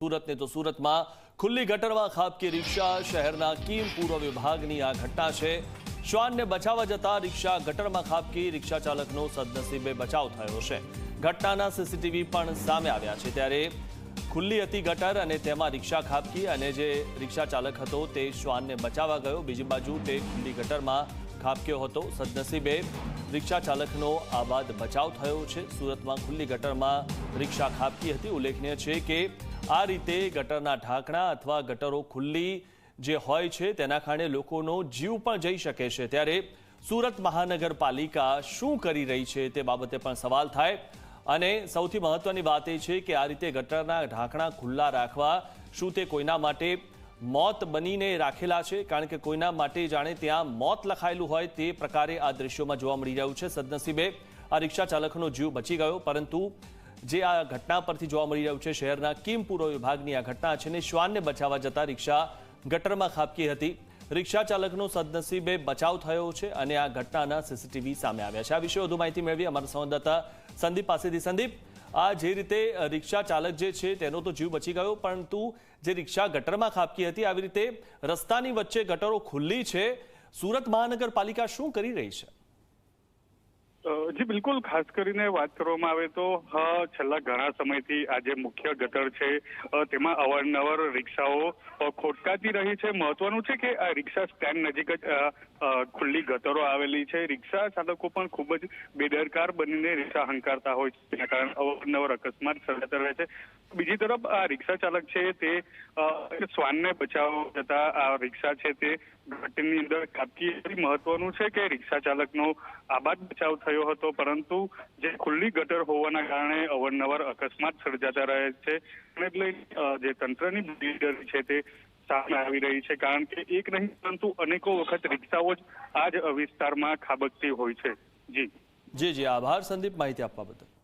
સુરતને તો સુરતમાં ખુલ્લી ગટરમાં ખાબકી રિક્ષા શહેરના કીમ પૂર્વ વિભાગની આ ઘટના છે। શ્વાનને બચાવવા જતા રિક્ષા ગટરમાં ખાબકી રિક્ષા ચાલકનો સદનસીબે બચાવ થયો છે। ઘટનાના સીસીટીવી પણ સામે આવ્યા છે। ત્યારે ખુલ્લી હતી ગટર અને તેમાં રિક્ષા ખાબકી અને જે રિક્ષા ચાલક હતો તે શ્વાનને બચાવવા ગયો, બીજી બાજુ તે ખુલ્લી ગટરમાં ખાબક્યો હતો। સદનસીબે રિક્ષા ચાલકનો આબાદ બચાવ થયો છે। સુરતમાં ખુલ્લી ગટરમાં રિક્ષા ખાબકી હતી। ઉલ્લેખનીય છે કે આ રીતે ગટરના ઢાંકણા અથવા ગટરો ખુલ્લી જે હોય છે તેના કારણે લોકોનો જીવ પણ જઈ શકે છે। ત્યારે સુરત મહાનગરપાલિકા શું કરી રહી છે તે બાબતે પણ સવાલ થાય અને સૌથી મહત્વની વાત એ છે કે આ રીતે ગટરના ઢાંકણા ખુલ્લા રાખવા શું તે કોઈના માટે મોત બનીને રાખેલા છે? કારણ કે કોઈના માટે જાણે ત્યાં મોત લખાયેલું હોય તે પ્રકારે આ દ્રશ્યોમાં જોવા મળી રહ્યું છે। સદનસીબે આ રિક્ષા ચાલકનો જીવ બચી ગયો, પરંતુ જે આ ઘટના પરથી જોવા મળી રહ્યું છે શહેરના કીમ પૂર્વ વિભાગની આ ઘટના છે ને શ્વાનને બચાવવા જતા રિક્ષા ગટરમાં ખાબકી હતી। રિક્ષા ચાલકનો સદનસીબે બચાવ થયો છે અને આ ઘટનાના સીસીટીવી સામે આવ્યા છે। આ વિશે વધુ માહિતી મેળવી અમારા સંવાદદાતા સંદીપ પાસેથી। સંદીપ, આ જે રીતે રિક્ષા ચાલક જે છે તેનો તો જીવ બચી ગયો, પરંતુ જે રિક્ષા ગટરમાં ખાબકી હતી, આવી રીતે રસ્તાની વચ્ચે ગટરો ખુલ્લી છે, સુરત મહાનગરપાલિકા શું કરી રહી છે? જી બિલકુલ, ખાસ કરીને વાત કરવામાં આવે તો છેલ્લા ઘણા સમયથી આ જે મુખ્ય ગટર છે તેમાં અવારનવાર રિક્ષાઓ ખોટકાતી રહી છે। મહત્વનું છે કે આ રિક્ષા સ્ટેન્ડ નજીક જ ખુલ્લી ગટરો આવેલી છે। રિક્ષા ચાલકો પણ ખૂબ જ બેદરકાર બનીને રિક્ષા હંકારતા હોય છે, તેના કારણે અવારનવાર અકસ્માત સર્જાતા રહે છે। બીજી તરફ આ રિક્ષા ચાલક છે તે શ્વાનને બચાવવા જતા આ રિક્ષા છે તે ગટરની અંદર ખાબકી હતી। મહત્વનું છે કે રિક્ષા ચાલકનો આબાદ બચાવ થયો હતો, પરંતુ જે ખુલ્લી ગટર હોવાના કારણે અવારનવાર અકસ્માત સર્જાતા રહે છે અને એટલે જે તંત્રની બેદરકારી છે તે સામે આવી રહી છે। કારણ કે એક નહીં પરંતુ અનેકો વખત રિક્ષાઓ જ આ જ વિસ્તારમાં ખાબકતી હોય છે। જી જી, આભાર સંદીપ માહિતી આપવા બદલ।